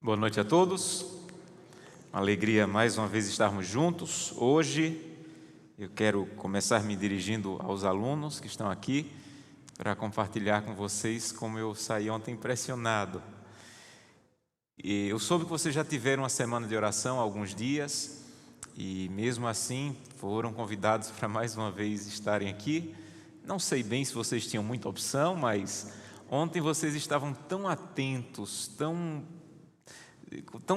Boa noite a todos, uma alegria mais uma vez estarmos juntos. Hoje eu quero começar me dirigindo aos alunos que estão aqui para compartilhar com vocês como eu saí ontem impressionado. E eu soube que vocês já tiveram uma semana de oração há alguns dias e mesmo assim foram convidados para mais uma vez estarem aqui. Não sei bem se vocês tinham muita opção, mas ontem vocês estavam tão atentos, tão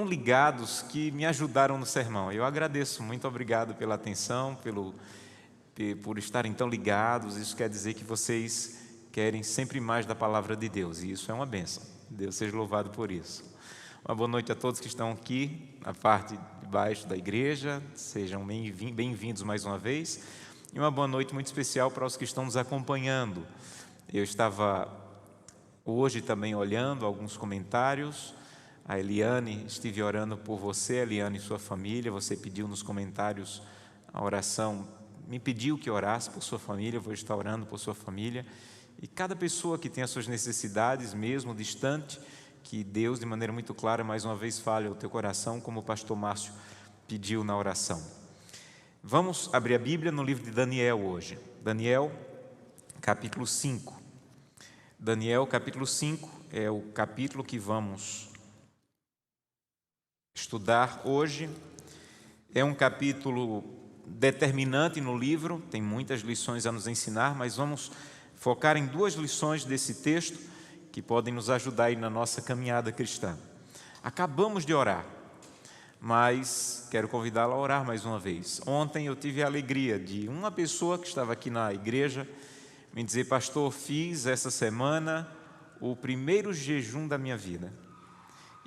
ligados, que me ajudaram no sermão. Eu agradeço, muito obrigado pela atenção, por estarem tão ligados. Isso quer dizer que vocês querem sempre mais da palavra de Deus, e isso é uma bênção. Deus seja louvado por isso. Uma boa noite a todos que estão aqui na parte de baixo da igreja, sejam bem-vindos mais uma vez, e uma boa noite muito especial para os que estão nos acompanhando. Eu estava hoje também olhando alguns comentários. A Eliane, estive orando por você, Eliane, e sua família. Você pediu nos comentários a oração, me pediu que orasse por sua família. Eu vou estar orando por sua família. E cada pessoa que tem as suas necessidades, mesmo distante, que Deus, de maneira muito clara, mais uma vez fale ao teu coração, como o pastor Márcio pediu na oração. Vamos abrir a Bíblia no livro de Daniel hoje. Daniel, capítulo 5. Daniel, capítulo 5, é o capítulo que vamos estudar hoje. É um capítulo determinante no livro, tem muitas lições a nos ensinar, mas vamos focar em duas lições desse texto que podem nos ajudar aí na nossa caminhada cristã. Acabamos de orar, mas quero convidá-la a orar mais uma vez. Ontem eu tive a alegria de uma pessoa que estava aqui na igreja me dizer: pastor, fiz essa semana o primeiro jejum da minha vida.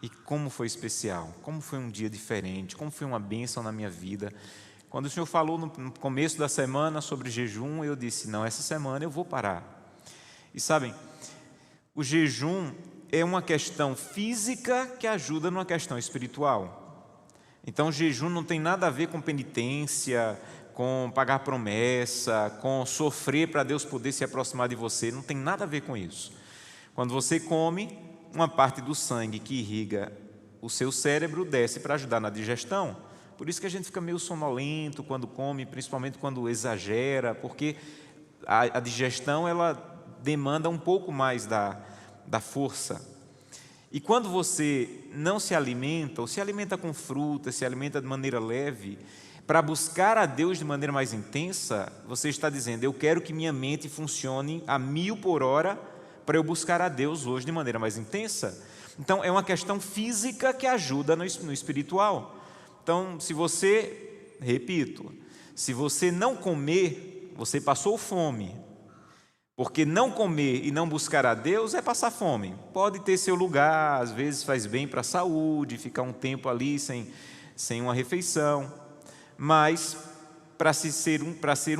E como foi especial, como foi um dia diferente, como foi uma bênção na minha vida. Quando o Senhor falou no começo da semana sobre jejum, eu disse: não, essa semana eu vou parar. E sabem, o jejum é uma questão física que ajuda numa questão espiritual. Então o jejum não tem nada a ver com penitência, com pagar promessa, com sofrer para Deus poder se aproximar de você. Não tem nada a ver com isso. Quando você come, uma parte do sangue que irriga o seu cérebro desce para ajudar na digestão. Por isso que a gente fica meio sonolento quando come, principalmente quando exagera, porque a digestão ela demanda um pouco mais da força. E quando você não se alimenta, ou se alimenta com fruta, se alimenta de maneira leve, para buscar a Deus de maneira mais intensa, você está dizendo: eu quero que minha mente funcione a 1000 por hora, para eu buscar a Deus hoje de maneira mais intensa. Então é uma questão física que ajuda no espiritual. Então se você, repito, se você não comer, você passou fome, porque não comer e não buscar a Deus é passar fome. Pode ter seu lugar, às vezes faz bem para a saúde, ficar um tempo ali sem uma refeição, mas para ser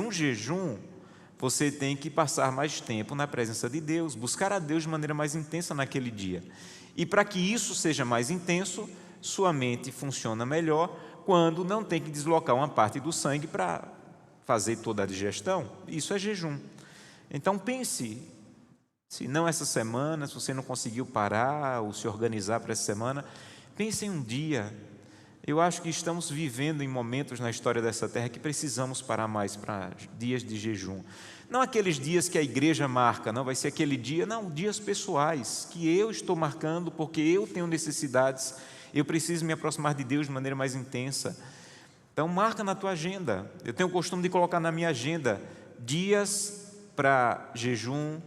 um jejum, você tem que passar mais tempo na presença de Deus, buscar a Deus de maneira mais intensa naquele dia. E para que isso seja mais intenso, sua mente funciona melhor quando não tem que deslocar uma parte do sangue para fazer toda a digestão. Isso é jejum. Então pense, se não essa semana, se você não conseguiu parar ou se organizar para essa semana, pense em um dia. Eu acho que estamos vivendo em momentos na história dessa terra que precisamos parar mais para dias de jejum. Não aqueles dias que a igreja marca, não vai ser aquele dia, não, dias pessoais, que eu estou marcando porque eu tenho necessidades, eu preciso me aproximar de Deus de maneira mais intensa. Então marca na tua agenda. Eu tenho o costume de colocar na minha agenda dias para jejum,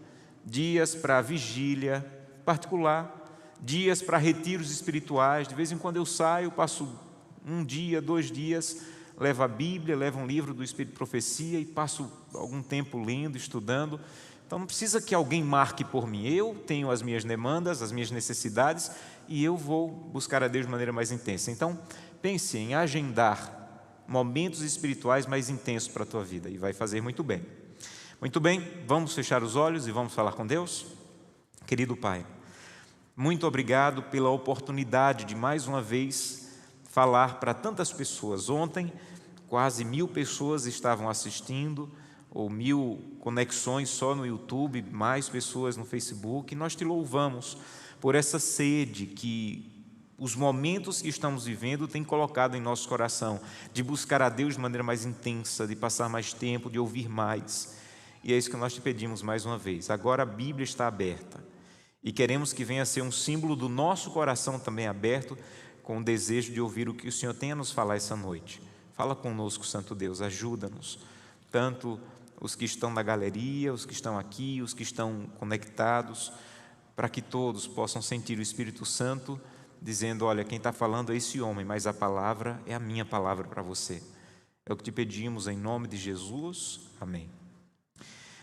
dias para vigília particular, dias para retiros espirituais. De vez em quando eu saio, passo um dia, 2 dias, levo a Bíblia, levo um livro do Espírito de Profecia e passo algum tempo lendo, estudando. Então não precisa que alguém marque por mim. Eu tenho as minhas demandas, as minhas necessidades, e eu vou buscar a Deus de maneira mais intensa. Então pense em agendar momentos espirituais mais intensos para a tua vida, e vai fazer muito bem. Muito bem, vamos fechar os olhos e vamos falar com Deus? Querido Pai, muito obrigado pela oportunidade de mais uma vez falar para tantas pessoas. Ontem, quase 1000 pessoas estavam assistindo, ou 1000 conexões só no YouTube, mais pessoas no Facebook. E nós te louvamos por essa sede que os momentos que estamos vivendo têm colocado em nosso coração, de buscar a Deus de maneira mais intensa, de passar mais tempo, de ouvir mais. E é isso que nós te pedimos mais uma vez. Agora a Bíblia está aberta e queremos que venha a ser um símbolo do nosso coração também aberto, com o desejo de ouvir o que o Senhor tem a nos falar essa noite. Fala conosco, Santo Deus, ajuda-nos, tanto os que estão na galeria, os que estão aqui, os que estão conectados, para que todos possam sentir o Espírito Santo dizendo: olha, quem está falando é esse homem, mas a palavra é a minha palavra para você. É o que te pedimos em nome de Jesus. Amém.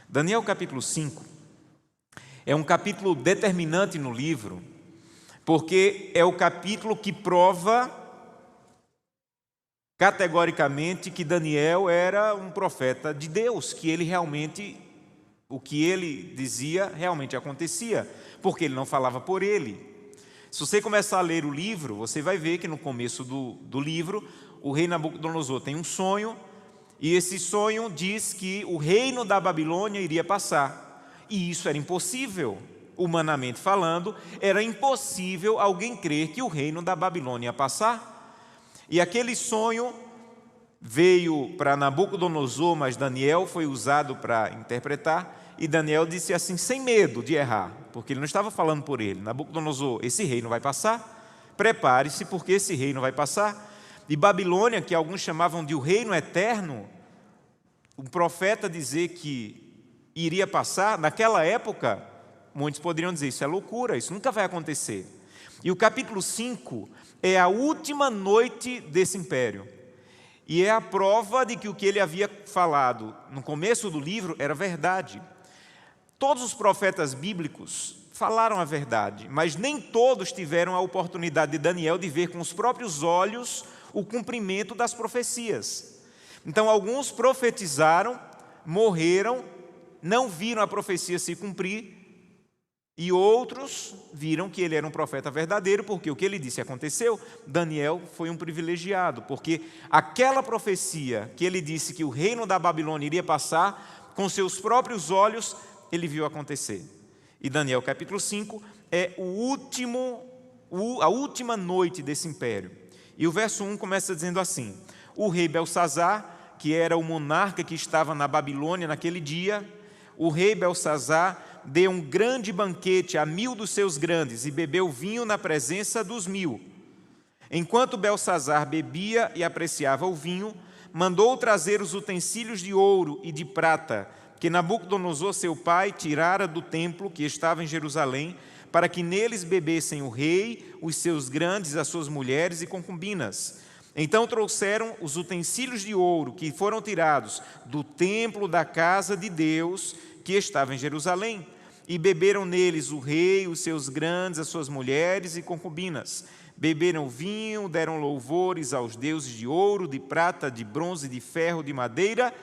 Daniel capítulo 5 é um capítulo determinante no livro, porque é o capítulo que prova categoricamente que Daniel era um profeta de Deus, que ele realmente, o que ele dizia realmente acontecia, porque ele não falava por ele. Se você começar a ler o livro, você vai ver que no começo do livro, o rei Nabucodonosor tem um sonho, e esse sonho diz que o reino da Babilônia iria passar. E isso era impossível, humanamente falando, era impossível alguém crer que o reino da Babilônia ia passar. E aquele sonho veio para Nabucodonosor, mas Daniel foi usado para interpretar. E Daniel disse assim, sem medo de errar, porque ele não estava falando por ele: Nabucodonosor, esse reino vai passar, prepare-se, porque esse reino vai passar. E Babilônia, que alguns chamavam de o reino eterno, um profeta dizer que iria passar, naquela época, muitos poderiam dizer: isso é loucura, isso nunca vai acontecer. E o capítulo 5 é a última noite desse império, e é a prova de que o que ele havia falado no começo do livro era verdade. Todos os profetas bíblicos falaram a verdade, mas nem todos tiveram a oportunidade de Daniel de ver com os próprios olhos o cumprimento das profecias. Então, alguns profetizaram, morreram, não viram a profecia se cumprir, e outros viram que ele era um profeta verdadeiro, porque o que ele disse aconteceu. Daniel foi um privilegiado, porque aquela profecia que ele disse que o reino da Babilônia iria passar, com seus próprios olhos, ele viu acontecer. E Daniel capítulo 5 é a última noite desse império. E o verso 1 começa dizendo assim: o rei Belsazar, que era o monarca que estava na Babilônia naquele dia, o rei Belsazar deu um grande banquete a 1000 dos seus grandes e bebeu vinho na presença dos 1000. Enquanto Belsazar bebia e apreciava o vinho, mandou trazer os utensílios de ouro e de prata que Nabucodonosor, seu pai, tirara do templo que estava em Jerusalém, para que neles bebessem o rei, os seus grandes, as suas mulheres e concubinas. Então trouxeram os utensílios de ouro que foram tirados do templo da casa de Deus, que estava em Jerusalém, e beberam neles o rei, os seus grandes, as suas mulheres e concubinas. Beberam vinho, deram louvores aos deuses de ouro, de prata, de bronze, de ferro, de madeira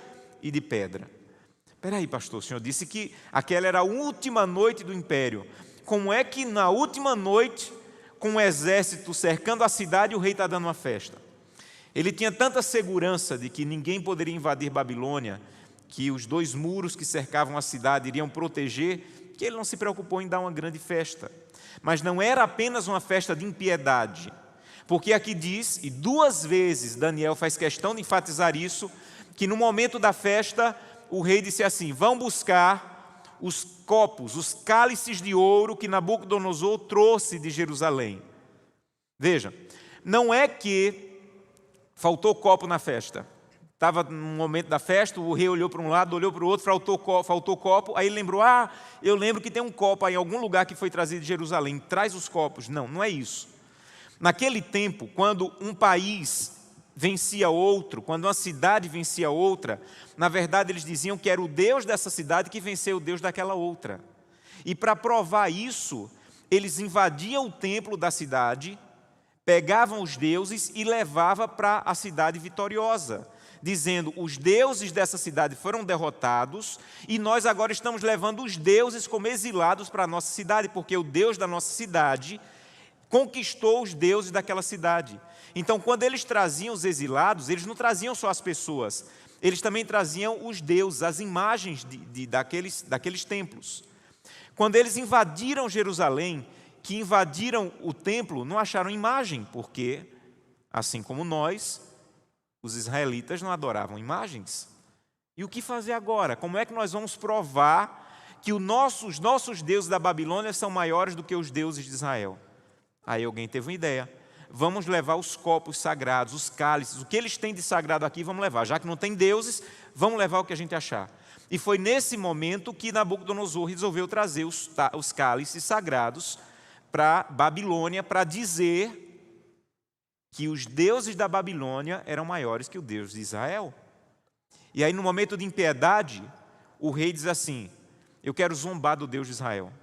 e de pedra. Espera aí, pastor, o senhor disse que aquela era a última noite do império. Como é que na última noite, com o exército cercando a cidade, o rei está dando uma festa? Ele tinha tanta segurança de que ninguém poderia invadir Babilônia, que os 2 muros que cercavam a cidade iriam proteger, que ele não se preocupou em dar uma grande festa. Mas não era apenas uma festa de impiedade, porque aqui diz, e 2 vezes Daniel faz questão de enfatizar isso, que no momento da festa, o rei disse assim: vão buscar os copos, os cálices de ouro que Nabucodonosor trouxe de Jerusalém. Veja, não é que faltou copo na festa. Estava no momento da festa, o rei olhou para um lado, olhou para o outro, faltou copo, aí ele lembrou: eu lembro que tem um copo aí em algum lugar que foi trazido de Jerusalém, traz os copos. Não, não é isso. Naquele tempo, quando um país vencia outro, quando uma cidade vencia outra, na verdade eles diziam que era o Deus dessa cidade que venceu o Deus daquela outra. E para provar isso, eles invadiam o templo da cidade, pegavam os deuses e levavam para a cidade vitoriosa, dizendo: os deuses dessa cidade foram derrotados e nós agora estamos levando os deuses como exilados para a nossa cidade, porque o Deus da nossa cidade conquistou os deuses daquela cidade. Então, quando eles traziam os exilados, eles não traziam só as pessoas, eles também traziam os deuses, as imagens daqueles templos. Quando eles invadiram Jerusalém que invadiram o templo não acharam imagem, porque, assim como nós, os israelitas não adoravam imagens. E o que fazer agora? Como é que nós vamos provar que os nossos deuses da Babilônia são maiores do que os deuses de Israel? Aí alguém teve uma ideia. Vamos levar os copos sagrados, os cálices, o que eles têm de sagrado aqui, vamos levar. Já que não tem deuses, vamos levar o que a gente achar. E foi nesse momento que Nabucodonosor resolveu trazer os cálices sagrados para Babilônia, para dizer que os deuses da Babilônia eram maiores que o Deus de Israel. E aí, no momento de impiedade, o rei diz assim: eu quero zombar do Deus de Israel.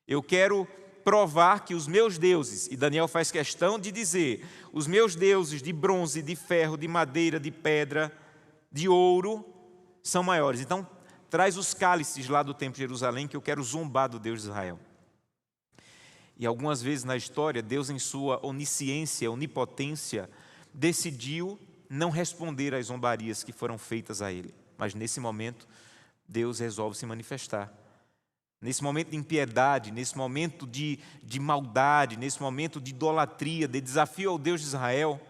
Eu quero provar que os meus deuses, e Daniel faz questão de dizer, os meus deuses de bronze, de ferro, de madeira, de pedra, de ouro, são maiores. Então, traz os cálices lá do templo de Jerusalém, que eu quero zombar do Deus de Israel. E algumas vezes na história, Deus, em sua onisciência, onipotência, decidiu não responder às zombarias que foram feitas a ele. Mas nesse momento, Deus resolve se manifestar. Nesse momento de impiedade, nesse momento de maldade, nesse momento de idolatria, de desafio ao Deus de Israel,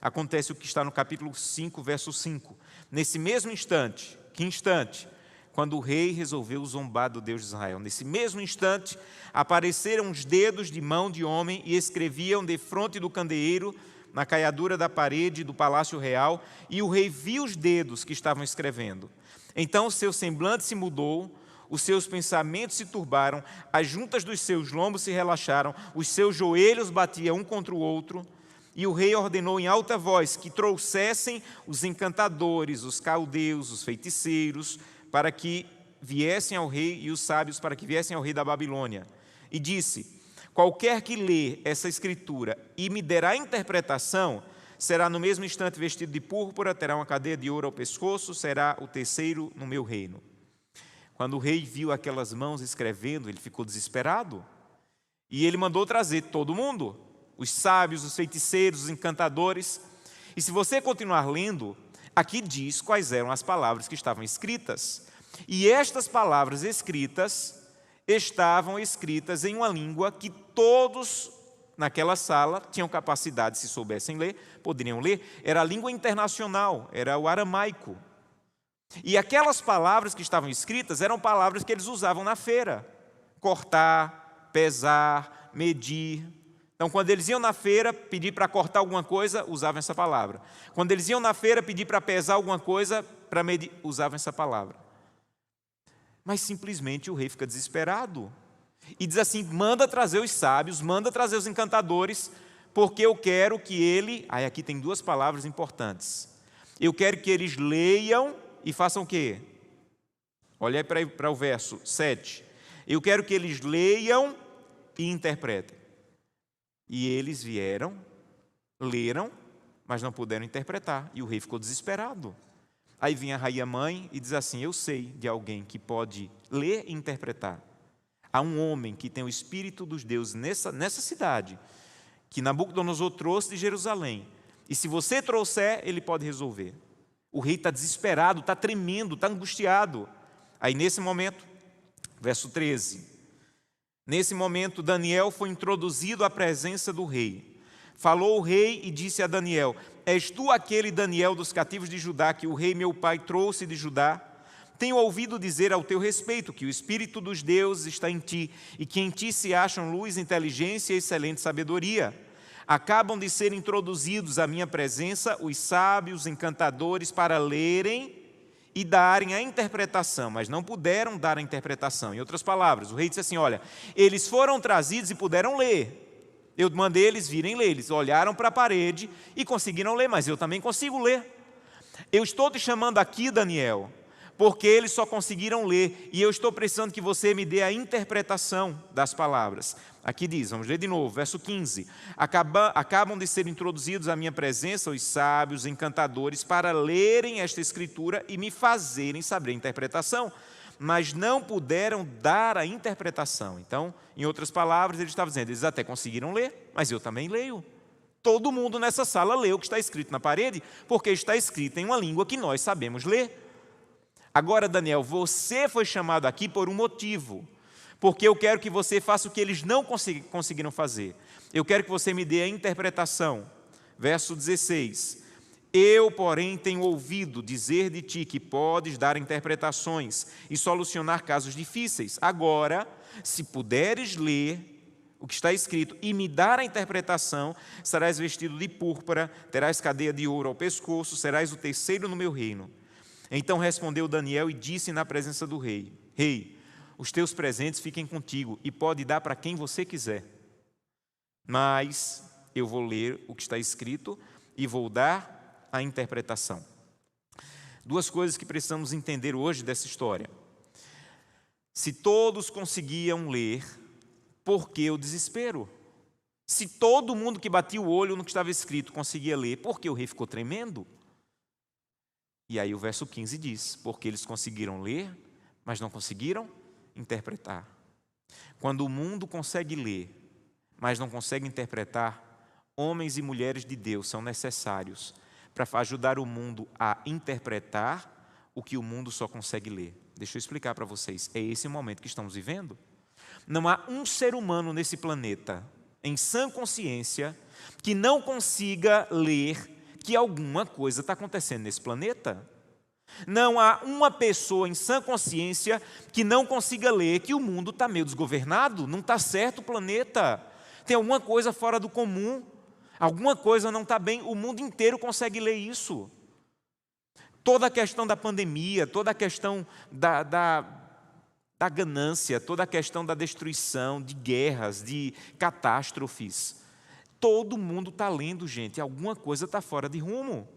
acontece o que está no capítulo 5, verso 5. Nesse mesmo instante, que instante? Quando o rei resolveu zombar do Deus de Israel. Nesse mesmo instante, apareceram os dedos de mão de homem e escreviam defronte do candeeiro, na caiadura da parede do palácio real, e o rei viu os dedos que estavam escrevendo. Então o seu semblante se mudou, os seus pensamentos se turbaram, as juntas dos seus lombos se relaxaram, os seus joelhos batiam um contra o outro, e o rei ordenou em alta voz que trouxessem os encantadores, os caldeus, os feiticeiros, para que viessem ao rei, e os sábios para que viessem ao rei da Babilônia. E disse: qualquer que lê essa escritura e me derá interpretação, será no mesmo instante vestido de púrpura, terá uma cadeia de ouro ao pescoço, será o terceiro no meu reino. Quando o rei viu aquelas mãos escrevendo, ele ficou desesperado. E ele mandou trazer todo mundo, os sábios, os feiticeiros, os encantadores. E se você continuar lendo, aqui diz quais eram as palavras que estavam escritas. E estas palavras escritas estavam escritas em uma língua que todos naquela sala tinham capacidade, se soubessem ler, poderiam ler. Era a língua internacional, era o aramaico. E aquelas palavras que estavam escritas eram palavras que eles usavam na feira. Cortar, pesar, medir. Então, quando eles iam na feira pedir para cortar alguma coisa, usavam essa palavra. Quando eles iam na feira pedir para pesar alguma coisa, para medir, usavam essa palavra. Mas simplesmente o rei fica desesperado. E diz assim: manda trazer os sábios, manda trazer os encantadores, porque eu quero que ele... Aí aqui tem duas palavras importantes. Eu quero que eles leiam e façam o quê? Olha aí para o verso 7. Eu quero que eles leiam e interpretem. E eles vieram, leram, mas não puderam interpretar. E o rei ficou desesperado. Aí vem a rainha mãe e diz assim: eu sei de alguém que pode ler e interpretar. Há um homem que tem o Espírito dos deuses nessa cidade, que Nabucodonosor trouxe de Jerusalém. E se você trouxer, ele pode resolver. O rei está desesperado, está tremendo, está angustiado. Aí nesse momento, verso 13. Nesse momento, Daniel foi introduzido à presença do rei. Falou o rei e disse a Daniel: és tu aquele Daniel dos cativos de Judá que o rei meu pai trouxe de Judá? Tenho ouvido dizer ao teu respeito que o Espírito dos deuses está em ti e que em ti se acham luz, inteligência e excelente sabedoria. Acabam de ser introduzidos à minha presença os sábios, encantadores, para lerem e darem a interpretação, mas não puderam dar a interpretação. Em outras palavras, o rei disse assim: olha, eles foram trazidos e puderam ler. Eu mandei eles virem ler. Eles olharam para a parede e conseguiram ler, mas eu também consigo ler. Eu estou te chamando aqui, Daniel, porque eles só conseguiram ler, e eu estou precisando que você me dê a interpretação das palavras. Aqui diz, vamos ler de novo, verso 15. Acabam de ser introduzidos à minha presença os sábios, encantadores, para lerem esta escritura e me fazerem saber a interpretação, mas não puderam dar a interpretação. Então, em outras palavras, ele estava dizendo, eles até conseguiram ler, mas eu também leio. Todo mundo nessa sala lê o que está escrito na parede, porque está escrito em uma língua que nós sabemos ler. Agora, Daniel, você foi chamado aqui por um motivo, porque eu quero que você faça o que eles não conseguiram fazer. Eu quero que você me dê a interpretação. Verso 16. Eu, porém, tenho ouvido dizer de ti que podes dar interpretações e solucionar casos difíceis. Agora, se puderes ler o que está escrito e me dar a interpretação, serás vestido de púrpura, terás cadeia de ouro ao pescoço, serás o terceiro no meu reino. Então respondeu Daniel e disse na presença do rei: Rei, os teus presentes fiquem contigo e pode dar para quem você quiser. Mas eu vou ler o que está escrito e vou dar a interpretação. Duas coisas que precisamos entender hoje dessa história. Se todos conseguiam ler, por que o desespero? Se todo mundo que batia o olho no que estava escrito conseguia ler, por que o rei ficou tremendo? E aí o verso 15 diz, porque eles conseguiram ler, mas não conseguiram interpretar. Quando o mundo consegue ler, mas não consegue interpretar, homens e mulheres de Deus são necessários para ajudar o mundo a interpretar o que o mundo só consegue ler. Deixa eu explicar para vocês, é esse o momento que estamos vivendo. Não há um ser humano nesse planeta, em sã consciência, que não consiga ler que alguma coisa está acontecendo nesse planeta. Não há uma pessoa em sã consciência que não consiga ler que o mundo está meio desgovernado, não está certo o planeta, tem alguma coisa fora do comum, alguma coisa não está bem, o mundo inteiro consegue ler isso. Toda a questão da pandemia, toda a questão da ganância, toda a questão da destruição, de guerras, de catástrofes. Todo mundo está lendo, gente, alguma coisa está fora de rumo.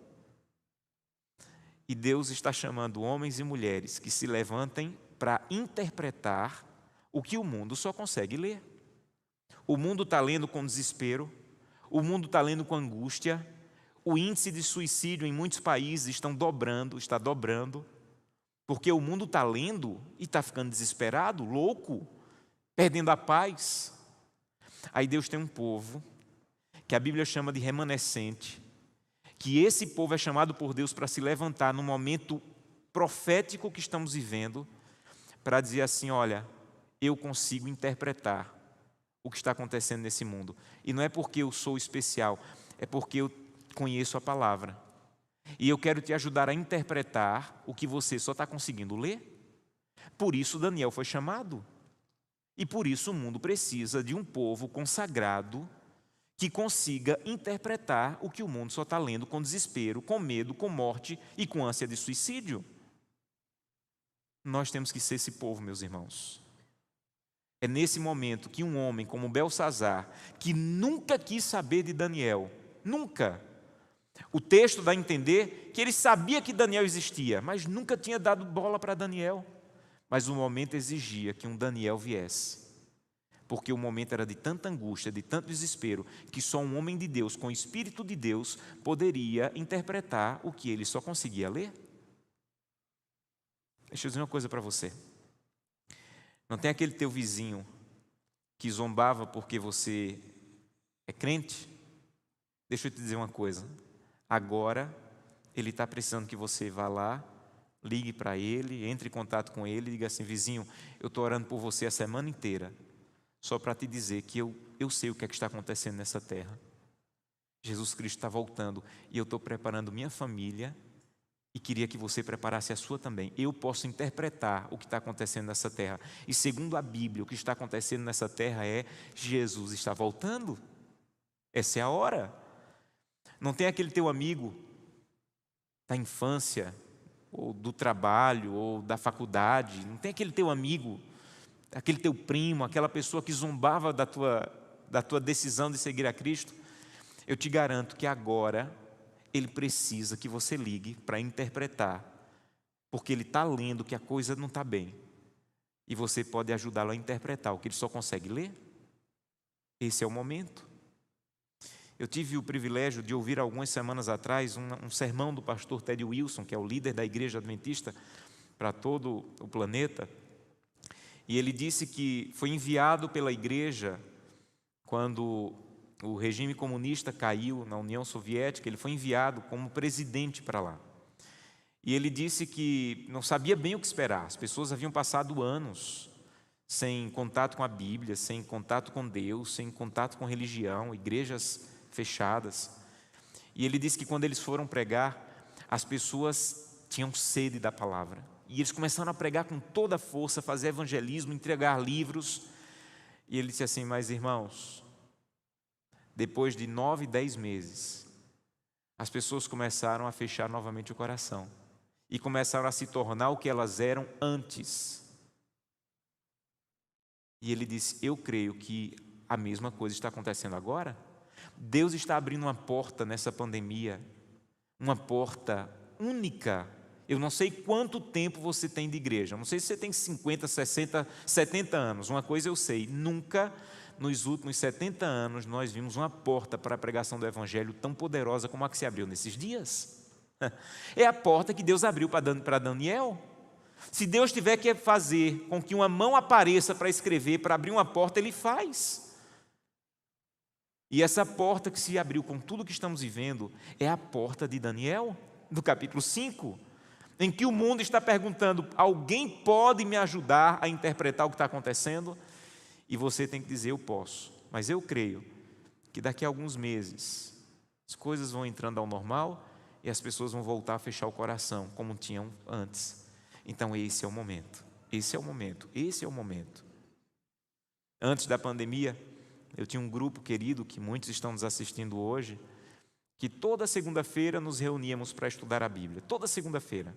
E Deus está chamando homens e mulheres que se levantem para interpretar o que o mundo só consegue ler. O mundo está lendo com desespero, o mundo está lendo com angústia, o índice de suicídio em muitos países está dobrando, porque o mundo está lendo e está ficando desesperado, louco, perdendo a paz. Aí Deus tem um povo que a Bíblia chama de remanescente, que esse povo é chamado por Deus para se levantar no momento profético que estamos vivendo, para dizer assim, olha, eu consigo interpretar o que está acontecendo nesse mundo. E não é porque eu sou especial, é porque eu conheço a palavra. E eu quero te ajudar a interpretar o que você só está conseguindo ler. Por isso Daniel foi chamado. E por isso o mundo precisa de um povo consagrado que consiga interpretar o que o mundo só está lendo com desespero, com medo, com morte e com ânsia de suicídio. Nós temos que ser esse povo, meus irmãos. É nesse momento que um homem como Belsazar, que nunca quis saber de Daniel, nunca. O texto dá a entender que ele sabia que Daniel existia, mas nunca tinha dado bola para Daniel. Mas o momento exigia que um Daniel viesse. Porque o momento era de tanta angústia, de tanto desespero, que só um homem de Deus, com o Espírito de Deus, poderia interpretar o que ele só conseguia ler. Deixa eu dizer uma coisa para você. Não tem aquele teu vizinho que zombava porque você é crente? Deixa eu te dizer uma coisa. Agora, ele está precisando que você vá lá, ligue para ele, entre em contato com ele e diga assim, vizinho, eu estou orando por você a semana inteira, só para te dizer que eu sei o que é que está acontecendo nessa terra. Jesus Cristo está voltando e eu estou preparando minha família e queria que você preparasse a sua também. Eu posso interpretar o que está acontecendo nessa terra. E segundo a Bíblia, o que está acontecendo nessa terra é Jesus está voltando. Essa é a hora. Não tem aquele teu amigo da infância, ou do trabalho, ou da faculdade, não tem aquele teu amigo, aquele teu primo, aquela pessoa que zombava da tua decisão de seguir a Cristo. Eu te garanto que agora ele precisa que você ligue para interpretar, porque ele está lendo que a coisa não está bem, e você pode ajudá-lo a interpretar o que ele só consegue ler. Esse é o momento. Eu tive o privilégio de ouvir algumas semanas atrás um sermão do pastor Ted Wilson, que é o líder da igreja adventista para todo o planeta, e ele disse que foi enviado pela igreja quando o regime comunista caiu na União Soviética, ele foi enviado como presidente para lá. E ele disse que não sabia bem o que esperar, as pessoas haviam passado anos sem contato com a Bíblia, sem contato com Deus, sem contato com religião, igrejas fechadas. E ele disse que quando eles foram pregar, as pessoas tinham sede da palavra. E eles começaram a pregar com toda a força, fazer evangelismo, entregar livros. E ele disse assim: mas irmãos, depois de 9, 10 meses, as pessoas começaram a fechar novamente o coração. E começaram a se tornar o que elas eram antes. E ele disse: eu creio que a mesma coisa está acontecendo agora. Deus está abrindo uma porta nessa pandemia, uma porta única. Eu não sei quanto tempo você tem de igreja, não sei se você tem 50, 60, 70 anos. Uma coisa eu sei: nunca nos últimos 70 anos nós vimos uma porta para a pregação do Evangelho tão poderosa como a que se abriu nesses dias. É a porta que Deus abriu para Daniel. Se Deus tiver que fazer com que uma mão apareça para escrever, para abrir uma porta, Ele faz. E essa porta que se abriu com tudo que estamos vivendo é a porta de Daniel, do capítulo 5, em que o mundo está perguntando: alguém pode me ajudar a interpretar o que está acontecendo? E você tem que dizer: eu posso. Mas eu creio que daqui a alguns meses as coisas vão entrando ao normal e as pessoas vão voltar a fechar o coração como tinham antes. Então esse é o momento, esse é o momento, esse é o momento. Antes da pandemia, eu tinha um grupo querido, que muitos estão nos assistindo hoje, que toda segunda-feira nos reuníamos para estudar a Bíblia, toda segunda-feira.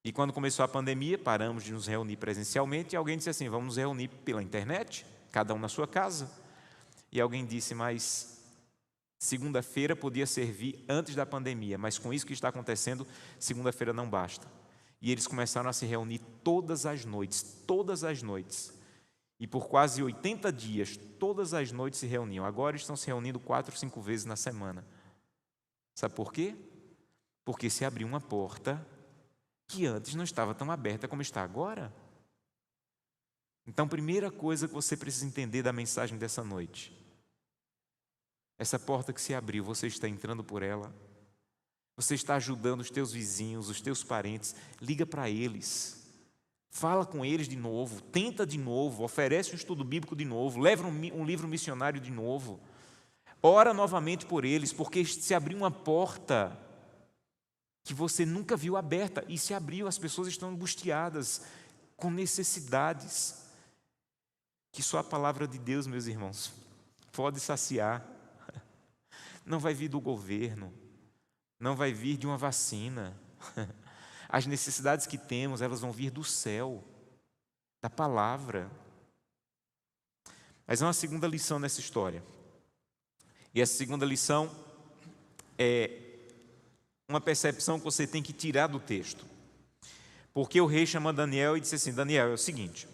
E quando começou a pandemia, paramos de nos reunir presencialmente, e alguém disse assim: vamos nos reunir pela internet, cada um na sua casa. E alguém disse: mas segunda-feira podia servir antes da pandemia, mas com isso que está acontecendo, segunda-feira não basta. E eles começaram a se reunir todas as noites. E por quase 80 dias, todas as noites se reuniam. Agora estão se reunindo 4, 5 vezes na semana. Sabe por quê? Porque se abriu uma porta que antes não estava tão aberta como está agora. Então, primeira coisa que você precisa entender da mensagem dessa noite: essa porta que se abriu, você está entrando por ela. Você está ajudando os teus vizinhos, os teus parentes. Liga para eles, fala com eles de novo, tenta de novo, oferece um estudo bíblico de novo, leva um livro missionário de novo, ora novamente por eles, porque se abriu uma porta que você nunca viu aberta, e se abriu, as pessoas estão angustiadas, com necessidades, que só a palavra de Deus, meus irmãos, pode saciar. Não vai vir do governo, não vai vir de uma vacina. As necessidades que temos, elas vão vir do céu, da palavra. Mas há uma segunda lição nessa história. E essa segunda lição é uma percepção que você tem que tirar do texto. Porque o rei chama Daniel e disse assim: Daniel, é o seguinte,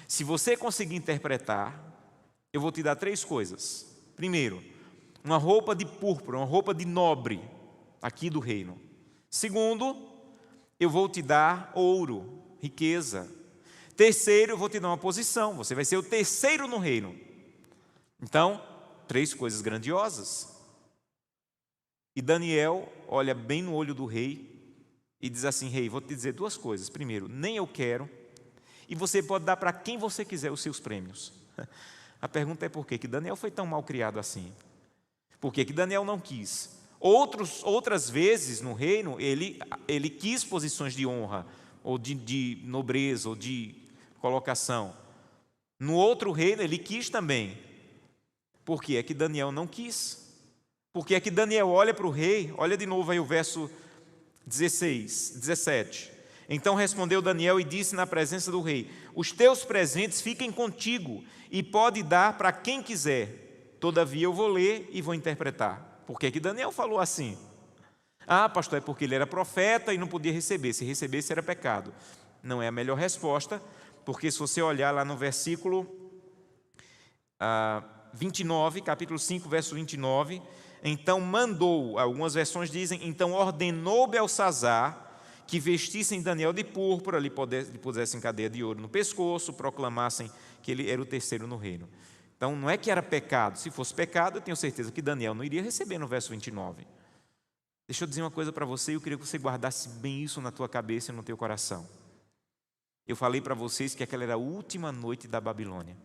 se você conseguir interpretar, eu vou te dar 3 coisas. Primeiro, uma roupa de púrpura, uma roupa de nobre, aqui do reino. Segundo, eu vou te dar ouro, riqueza. Terceiro, eu vou te dar uma posição, você vai ser o terceiro no reino. Então, 3 coisas grandiosas. E Daniel olha bem no olho do rei e diz assim: rei, vou te dizer 2 coisas. Primeiro, nem eu quero, e você pode dar para quem você quiser os seus prêmios. A pergunta é por quê que Daniel foi tão mal criado assim? Por que Daniel não quis? Outras vezes no reino, ele quis posições de honra, ou de nobreza, ou de colocação. No outro reino, ele quis também. Por que é que Daniel não quis? Porque é que Daniel olha para o rei, olha de novo aí o verso 17. Então respondeu Daniel e disse na presença do rei: os teus presentes fiquem contigo, e pode dar para quem quiser. Todavia eu vou ler e vou interpretar. Por que Daniel falou assim? Ah, pastor, é porque ele era profeta e não podia receber. Se recebesse era pecado. Não é a melhor resposta, porque se você olhar lá no versículo 29, capítulo 5, verso 29, então mandou, algumas versões dizem, então ordenou Belsazar que vestissem Daniel de púrpura, lhe pusessem cadeia de ouro no pescoço, proclamassem que ele era o terceiro no reino. Então não é que era pecado. Se fosse pecado, eu tenho certeza que Daniel não iria receber no verso 29. Deixa eu dizer uma coisa para você, e eu queria que você guardasse bem isso na tua cabeça e no teu coração. Eu falei para vocês que aquela era a última noite da Babilônia.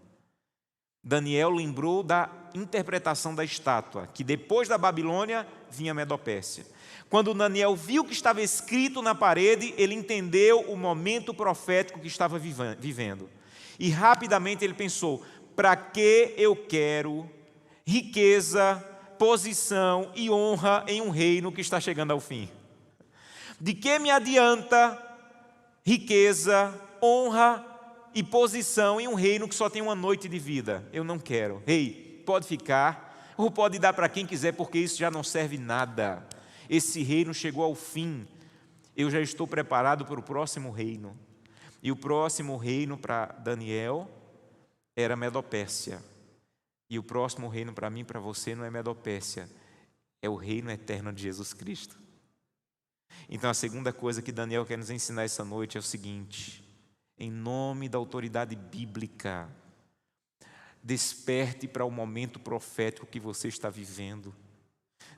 Daniel lembrou da interpretação da estátua, que depois da Babilônia vinha a Medopérsia. Quando Daniel viu o que estava escrito na parede, ele entendeu o momento profético que estava vivendo. E rapidamente ele pensou: para que eu quero riqueza, posição e honra em um reino que está chegando ao fim? De que me adianta riqueza, honra e posição em um reino que só tem uma noite de vida? Eu não quero. Ei, pode ficar, ou pode dar para quem quiser, porque isso já não serve nada. Esse reino chegou ao fim. Eu já estou preparado para o próximo reino. E o próximo reino para Daniel era Medopérsia. E o próximo reino para mim e para você não é Medopérsia, é o reino eterno de Jesus Cristo. Então a segunda coisa que Daniel quer nos ensinar essa noite é o seguinte: em nome da autoridade bíblica, desperte para o momento profético que você está vivendo.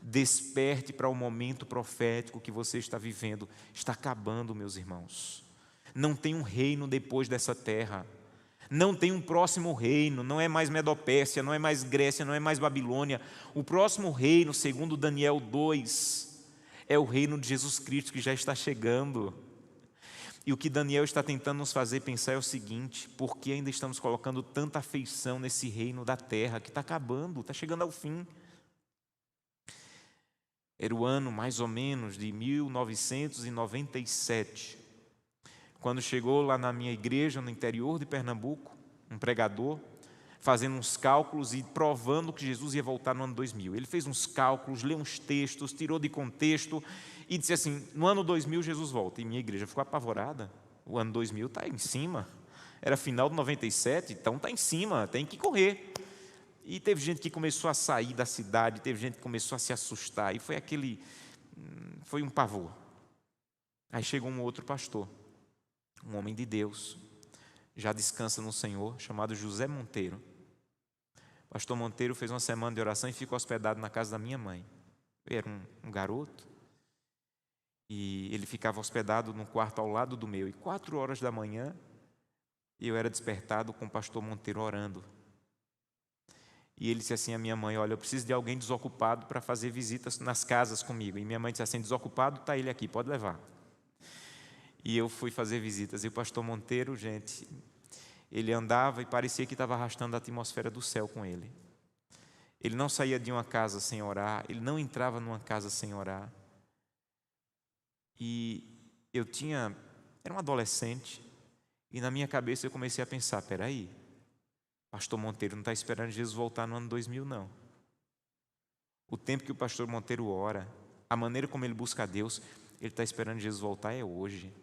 Desperte para o momento profético que você está vivendo. Está acabando, meus irmãos. Não tem um reino depois dessa terra. Não tem um próximo reino. Não é mais Medopérsia, não é mais Grécia, não é mais Babilônia. O próximo reino, segundo Daniel 2, é o reino de Jesus Cristo, que já está chegando. E o que Daniel está tentando nos fazer pensar é o seguinte: por que ainda estamos colocando tanta afeição nesse reino da terra que está acabando, está chegando ao fim? Era o ano mais ou menos de 1997, quando chegou lá na minha igreja, no interior de Pernambuco, um pregador, fazendo uns cálculos e provando que Jesus ia voltar no ano 2000. Ele fez uns cálculos, leu uns textos, tirou de contexto e disse assim: no ano 2000 Jesus volta. E minha igreja ficou apavorada. O ano 2000 está em cima. Era final de 97, então está em cima, tem que correr. E teve gente que começou a sair da cidade, teve gente que começou a se assustar, e foi um pavor. Aí chegou um outro pastor, um homem de Deus, já descansa no Senhor, chamado José Monteiro. O pastor Monteiro fez uma semana de oração e ficou hospedado na casa da minha mãe. Eu era um garoto, e ele ficava hospedado num quarto ao lado do meu. E 4 horas da manhã, eu era despertado com o pastor Monteiro orando. E ele disse assim à minha mãe: olha, eu preciso de alguém desocupado para fazer visitas nas casas comigo. E minha mãe disse assim: desocupado, está ele aqui, pode levar. E eu fui fazer visitas. E o pastor Monteiro, gente, ele andava e parecia que estava arrastando a atmosfera do céu com ele. Ele não saía de uma casa sem orar, ele não entrava numa casa sem orar. E era um adolescente, e na minha cabeça eu comecei a pensar: peraí, pastor Monteiro não está esperando Jesus voltar no ano 2000, não. O tempo que o pastor Monteiro ora, a maneira como ele busca a Deus, ele está esperando Jesus voltar é hoje.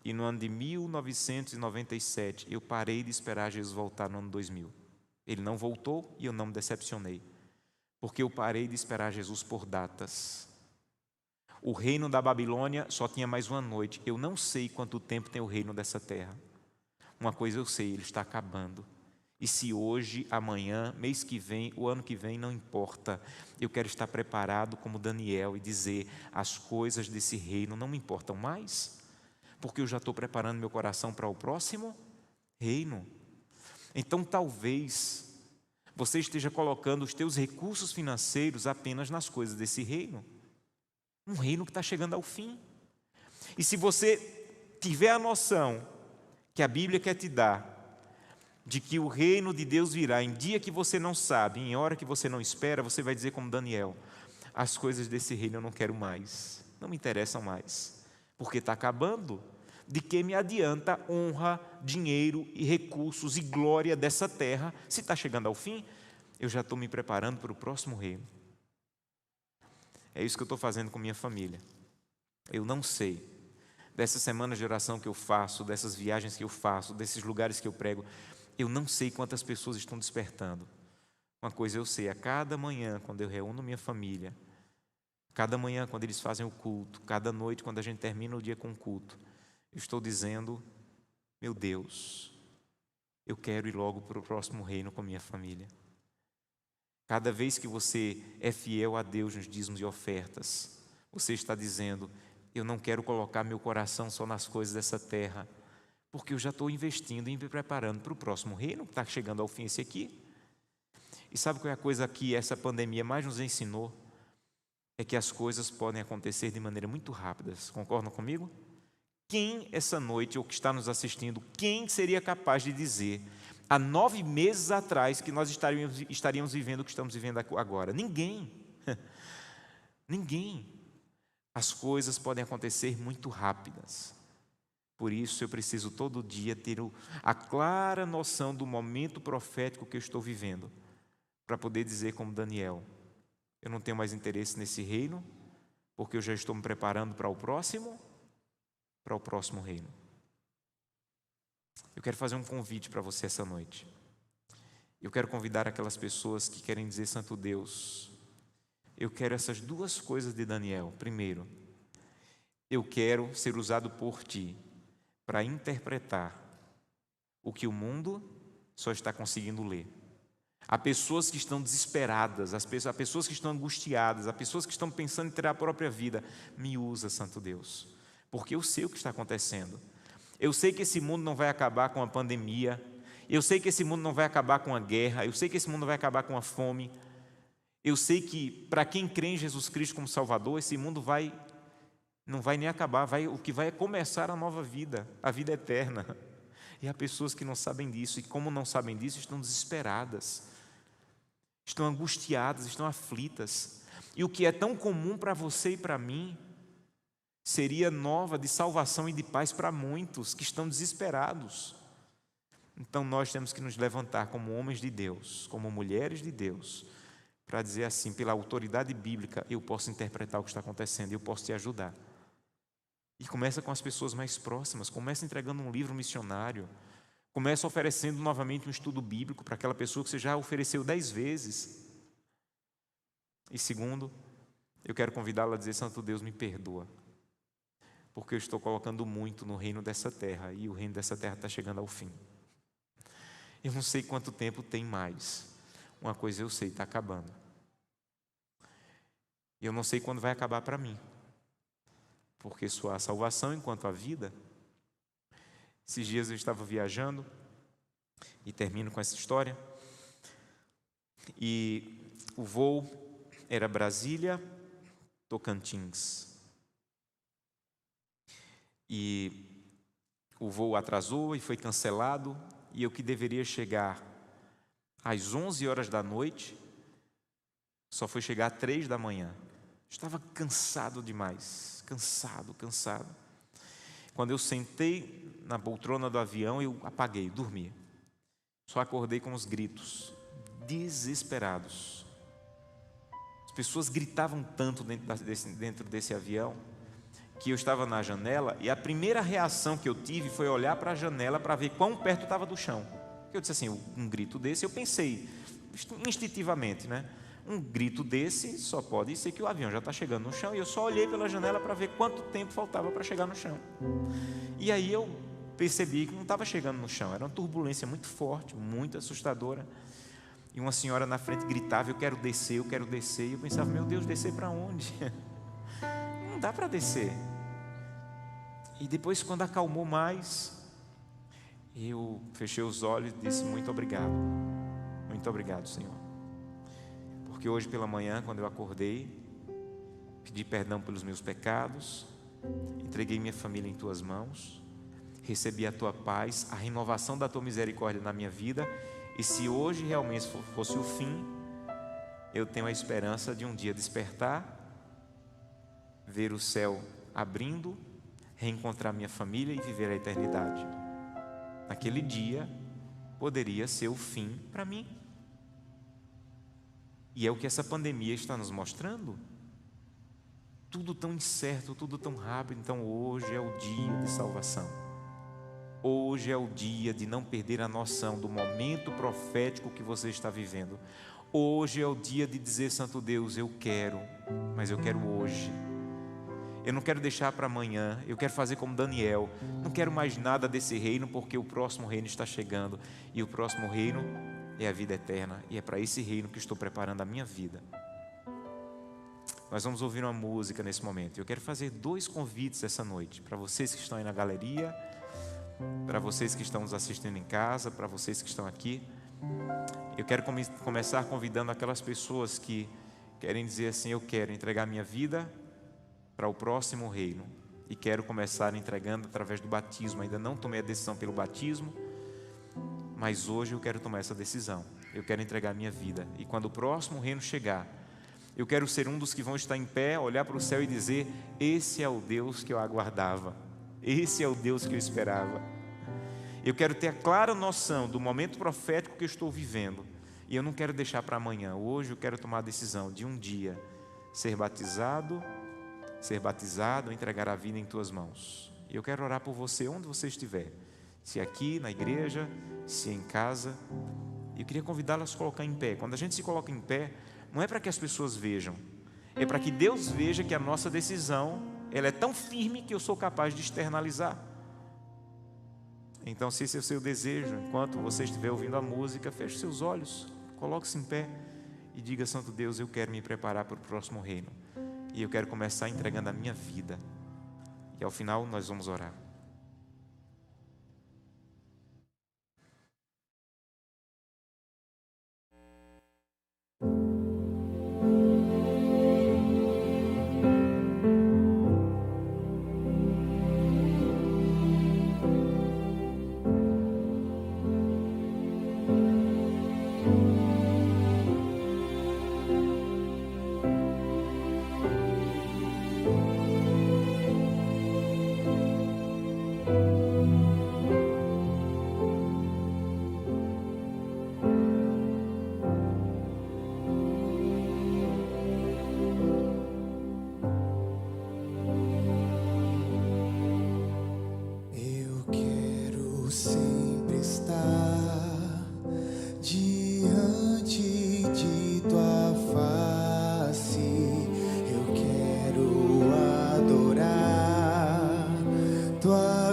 E no ano de 1997, eu parei de esperar Jesus voltar no ano 2000. Ele não voltou e eu não me decepcionei, porque eu parei de esperar Jesus por datas. O reino da Babilônia só tinha mais uma noite. Eu não sei quanto tempo tem o reino dessa terra. Uma coisa eu sei: ele está acabando. E se hoje, amanhã, mês que vem, o ano que vem, não importa. Eu quero estar preparado como Daniel e dizer: as coisas desse reino não me importam mais, porque eu já estou preparando meu coração para o próximo reino. Então talvez você esteja colocando os teus recursos financeiros apenas nas coisas desse reino. Um reino que está chegando ao fim. E se você tiver a noção que a Bíblia quer te dar, de que o reino de Deus virá em dia que você não sabe, em hora que você não espera, você vai dizer como Daniel: as coisas desse reino eu não quero mais, não me interessam mais, porque está acabando. De que me adianta honra, dinheiro e recursos e glória dessa terra, se está chegando ao fim? Eu já estou me preparando para o próximo reino. É isso que eu estou fazendo com minha família. Eu não sei, dessas semanas de oração que eu faço, dessas viagens que eu faço, desses lugares que eu prego, eu não sei quantas pessoas estão despertando. Uma coisa eu sei: a cada manhã, quando eu reúno minha família, cada manhã quando eles fazem o culto, cada noite quando a gente termina o dia com o culto, eu estou dizendo: meu Deus, eu quero ir logo para o próximo reino com minha família. Cada vez que você é fiel a Deus nos dízimos e ofertas, você está dizendo: eu não quero colocar meu coração só nas coisas dessa terra, porque eu já estou investindo e me preparando para o próximo reino, que está chegando ao fim esse aqui. E sabe qual é a coisa que essa pandemia mais nos ensinou? É que as coisas podem acontecer de maneira muito rápida. Concordam comigo? Quem essa noite, ou que está nos assistindo, quem seria capaz de dizer há 9 meses atrás que nós estaríamos vivendo o que estamos vivendo agora? Ninguém. Ninguém. As coisas podem acontecer muito rápidas. Por isso eu preciso todo dia ter a clara noção do momento profético que eu estou vivendo, para poder dizer como Daniel: eu não tenho mais interesse nesse reino, porque eu já estou me preparando para o próximo reino. Eu quero fazer um convite para você essa noite. Eu quero convidar aquelas pessoas que querem dizer: Santo Deus, eu quero essas 2 coisas de Daniel. Primeiro, eu quero ser usado por Ti para interpretar o que o mundo só está conseguindo ler. Há pessoas que estão desesperadas, há pessoas que estão angustiadas, há pessoas que estão pensando em tirar a própria vida. Me usa, Santo Deus, porque eu sei o que está acontecendo. Eu sei que esse mundo não vai acabar com a pandemia, eu sei que esse mundo não vai acabar com a guerra, eu sei que esse mundo não vai acabar com a fome. Eu sei que para quem crê em Jesus Cristo como Salvador, esse mundo não vai nem acabar, o que vai é começar a nova vida, a vida eterna. E há pessoas que não sabem disso, e como não sabem disso, estão desesperadas, estão angustiadas, estão aflitas. E o que é tão comum para você e para mim, seria nova de salvação e de paz para muitos que estão desesperados. Então nós temos que nos levantar como homens de Deus, como mulheres de Deus, para dizer assim: pela autoridade bíblica, eu posso interpretar o que está acontecendo, eu posso te ajudar. E começa com as pessoas mais próximas, começa entregando um livro missionário, começa oferecendo novamente um estudo bíblico para aquela pessoa que você já ofereceu 10 vezes. E segundo, eu quero convidá-la a dizer: Santo Deus, me perdoa, porque eu estou colocando muito no reino dessa terra, e o reino dessa terra está chegando ao fim. Eu não sei quanto tempo tem mais. Uma coisa eu sei, está acabando. E eu não sei quando vai acabar para mim, porque só há salvação enquanto há vida. Esses dias eu estava viajando, e termino com essa história, e o voo era Brasília, Tocantins. E o voo atrasou e foi cancelado, e eu que deveria chegar às 11 horas da noite, só foi chegar às 3 da manhã. Estava cansado demais, cansado. Quando eu sentei na poltrona do avião, eu apaguei, dormi. Só acordei com os gritos, desesperados. As pessoas gritavam tanto dentro desse avião, que eu estava na janela, e a primeira reação que eu tive foi olhar para a janela para ver quão perto estava do chão. Eu disse assim: um grito desse, eu pensei instintivamente, né? Um grito desse só pode ser que o avião já está chegando no chão. E eu só olhei pela janela para ver quanto tempo faltava para chegar no chão. E aí eu percebi que não estava chegando no chão, era uma turbulência muito forte, muito assustadora. E uma senhora na frente gritava: eu quero descer. E eu pensava: meu Deus, descer para onde? Não dá para descer. E depois, quando acalmou mais, eu fechei os olhos e disse: muito obrigado, Senhor. Porque hoje pela manhã, quando eu acordei, pedi perdão pelos meus pecados, entreguei minha família em Tuas mãos, recebi a Tua paz, a renovação da Tua misericórdia na minha vida. E se hoje realmente fosse o fim, eu tenho a esperança de um dia despertar, ver o céu abrindo, reencontrar minha família e viver a eternidade. Naquele dia poderia ser o fim para mim. E é o que essa pandemia está nos mostrando. Tudo tão incerto, tudo tão rápido. Então hoje é o dia de salvação. Hoje é o dia de não perder a noção do momento profético que você está vivendo. Hoje é o dia de dizer: Santo Deus, eu quero, mas eu quero hoje. Eu não quero deixar para amanhã. Eu quero fazer como Daniel. Não quero mais nada desse reino, porque o próximo reino está chegando. E o próximo reino é a vida eterna. E é para esse reino que estou preparando a minha vida. Nós vamos ouvir uma música nesse momento. Eu quero fazer 2 convites essa noite, para vocês que estão aí na galeria para vocês que estão nos assistindo em casa, para vocês que estão aqui. Eu quero começar convidando aquelas pessoas que querem dizer assim: eu quero entregar minha vida para o próximo reino, e quero começar entregando através do batismo. Ainda não tomei a decisão pelo batismo, mas hoje eu quero tomar essa decisão. Eu quero entregar minha vida, e quando o próximo reino chegar, eu quero ser um dos que vão estar em pé, olhar para o céu e dizer: esse é o Deus que eu aguardava, esse é o Deus que eu esperava. Eu quero ter a clara noção do momento profético que eu estou vivendo, e eu não quero deixar para amanhã. Hoje eu quero tomar a decisão de um dia ser batizado, entregar a vida em tuas mãos. E eu quero orar por você onde você estiver, se aqui na igreja, se em casa. Eu queria convidá-lo a se colocar em pé. Quando a gente se coloca em pé, não é para que as pessoas vejam, é para que Deus veja que a nossa decisão, ela é tão firme que eu sou capaz de externalizar. Então, se esse é o seu desejo, enquanto você estiver ouvindo a música, feche seus olhos, coloque-se em pé e diga: Santo Deus, eu quero me preparar para o próximo reino, e eu quero começar entregando a minha vida. E ao final nós vamos orar.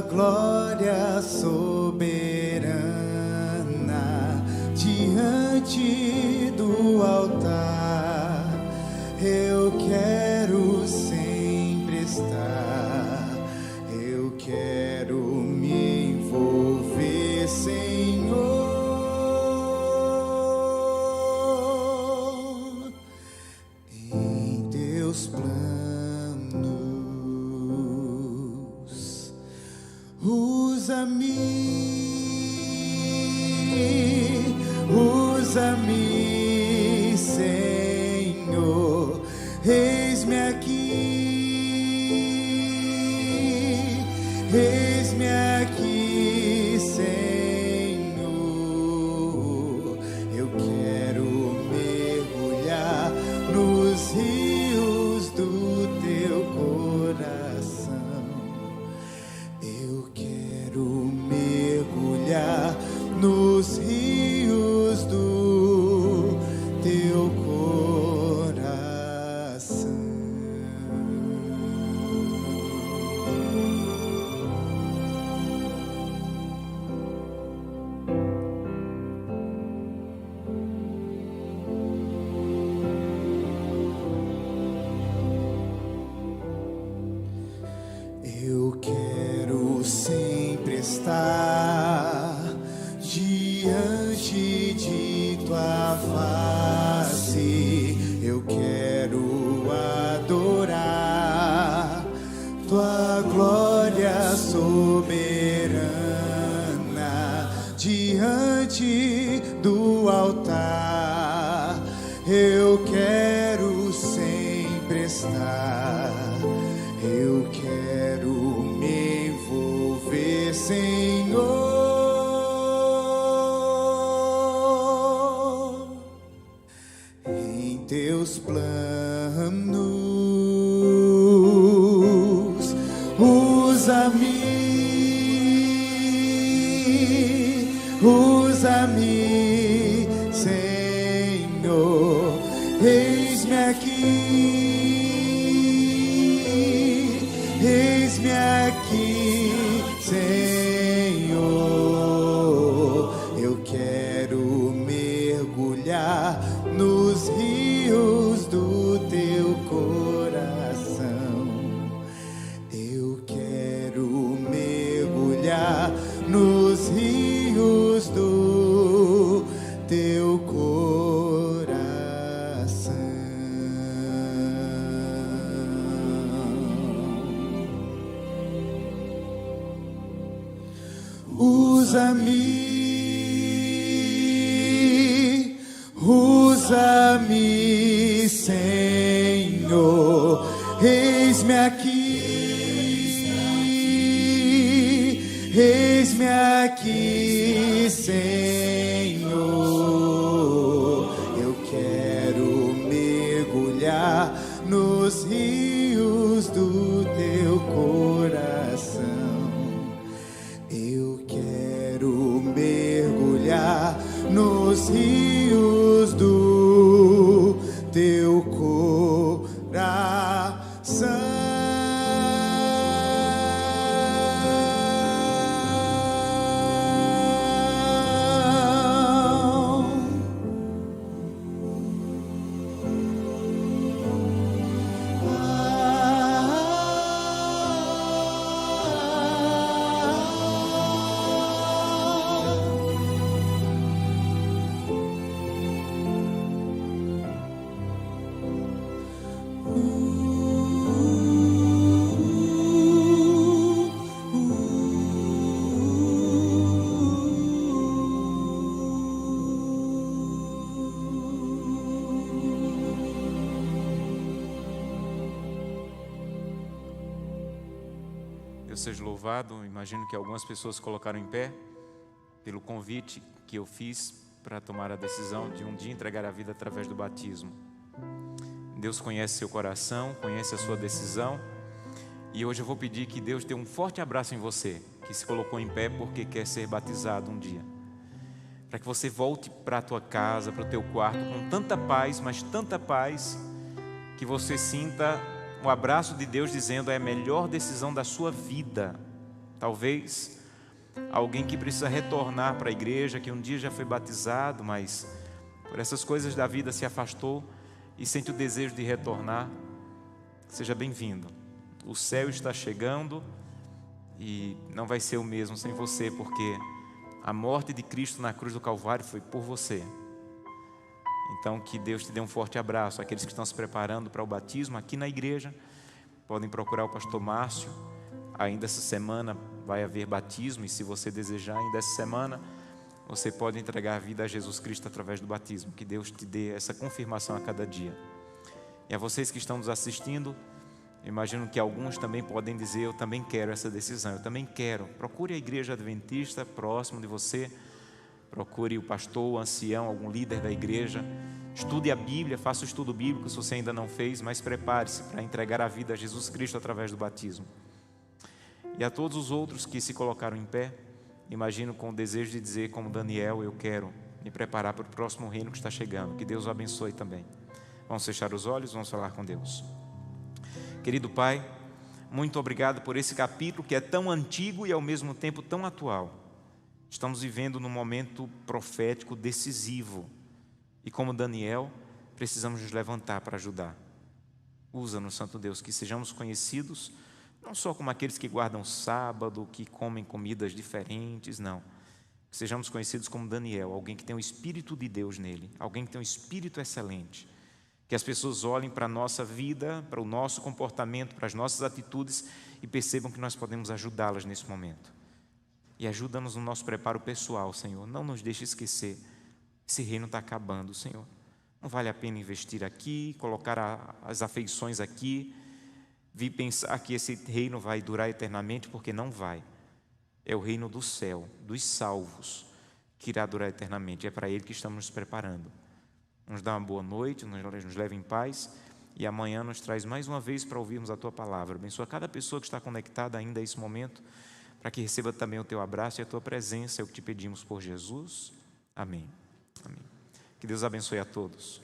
glória soberana diante do altar. Eu quero sempre estar, eu quero me envolver, Senhor, em teus planos. Usa-me, Senhor, eis-me aqui, Senhor. Eu quero mergulhar nos rios do teu coração. Eu quero mergulhar nos rios do teu coração. Eu quero sempre estar diante de tua face. Eu quero adorar tua glória soberana diante do altar. Eu quero sempre estar, eu quero me envolver, Senhor, em teus planos. Usa-me, Senhor, eis-me aqui, Senhor. Eu quero mergulhar nos rios do teu coração. Eu quero mergulhar usa-me, Senhor, eis-me aqui, Senhor, eu quero mergulhar nos rios do teu coração, eu quero mergulhar nos rios do teu coração. Deus seja louvado. Imagino que algumas pessoas colocaram em pé pelo convite que eu fiz para tomar a decisão de um dia entregar a vida através do batismo. Deus conhece seu coração, conhece a sua decisão, e hoje eu vou pedir que Deus dê um forte abraço em você, que se colocou em pé porque quer ser batizado um dia, para que você volte para a tua casa, para o teu quarto com tanta paz, mas tanta paz, que você sinta o abraço de Deus dizendo: é a melhor decisão da sua vida. Talvez alguém que precisa retornar para a igreja, que um dia já foi batizado, mas por essas coisas da vida se afastou e sente o desejo de retornar. Seja bem-vindo. O céu está chegando e não vai ser o mesmo sem você, porque a morte de Cristo na cruz do Calvário foi por você. Então, que Deus te dê um forte abraço. Aqueles que estão se preparando para o batismo aqui na igreja, podem procurar o pastor Márcio. Ainda essa semana vai haver batismo, e se você desejar, ainda essa semana, você pode entregar a vida a Jesus Cristo através do batismo. Que Deus te dê essa confirmação a cada dia. E a vocês que estão nos assistindo, eu imagino que alguns também podem dizer: eu também quero essa decisão, eu também quero. Procure a igreja adventista próximo de você. Procure o pastor, o ancião, algum líder da igreja. Estude a Bíblia, faça o estudo bíblico se você ainda não fez, mas prepare-se para entregar a vida a Jesus Cristo através do batismo. E a todos os outros que se colocaram em pé, imagino com o desejo de dizer como Daniel: eu quero me preparar para o próximo reino que está chegando. Que Deus o abençoe também. Vamos fechar os olhos, vamos falar com Deus. Querido Pai, muito obrigado por esse capítulo que é tão antigo e ao mesmo tempo tão atual. Estamos vivendo num momento profético decisivo, e como Daniel, precisamos nos levantar para ajudar. Usa-nos, Santo Deus, que sejamos conhecidos não só como aqueles que guardam sábado, que comem comidas diferentes, não. Que sejamos conhecidos como Daniel, alguém que tem o Espírito de Deus nele, alguém que tem um Espírito excelente. Que as pessoas olhem para a nossa vida, para o nosso comportamento, para as nossas atitudes e percebam que nós podemos ajudá-las nesse momento. E ajuda-nos no nosso preparo pessoal, Senhor. Não nos deixe esquecer. Esse reino está acabando, Senhor. Não vale a pena investir aqui, colocar as afeições aqui, vir pensar que esse reino vai durar eternamente, porque não vai. É o reino do céu, dos salvos, que irá durar eternamente. É para ele que estamos nos preparando. Nos dá uma boa noite, nos leve em paz, e amanhã nos traz mais uma vez para ouvirmos a Tua Palavra. Abençoa cada pessoa que está conectada ainda a esse momento, para que receba também o Teu abraço e a Tua presença. É o que te pedimos por Jesus. Amém. Amém. Que Deus abençoe a todos.